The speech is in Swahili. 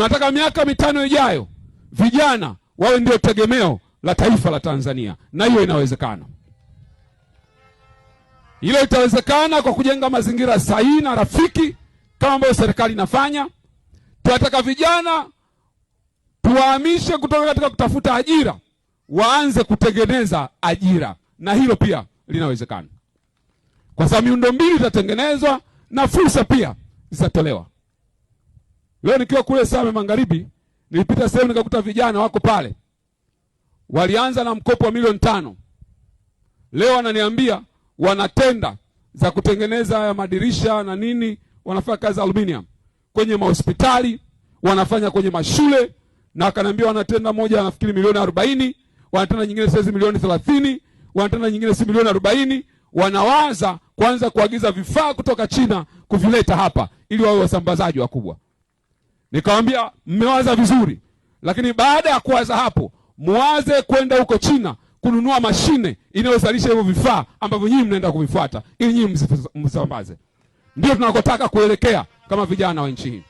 Tunataka miaka 5 ijayo vijana wawe ndio tegemeo la taifa la Tanzania, na hiyo inawezekana. Hilo itawezekana kwa kujenga mazingira sahihi na rafiki kama ambavyo serikali inafanya. Tunataka vijana tuwahamishe kutoka katika kutafuta ajira, waanze kutengeneza ajira, na hilo pia linawezekana. Kwa sababu miundombinu itatengenezwa na fursa pia zitatolewa. Leo nikiwa kule Same Magharibi, nilipita sehemu nikakuta vijana wako pale. Walianza na mkopo wa milioni 5. Leo wananiambia wanatenda za kutengeneza ya madirisha na nini, wanafanya kazi za aluminium kwenye mahospitali, wanafanya kwenye mashule, na akaniambia wanatenda moja nafikiri milioni 40, wanatenda nyingine sasa milioni 30, wanatenda nyingine si milioni 40. Wanawaza kwanza kuagiza vifaa kutoka China kuvileta hapa ili wawe wasambazaji wakubwa. Nikamwambia mmewaza vizuri, lakini baada ya kuwaza hapo, muwaze kwenda huko China kununua mashine inayozalisha hivyo vifaa ambavyo nyinyi mnaenda kuvifuata ili nyinyi msambaze. Ndio tunakotaka kuelekea kama vijana wa nchi hii.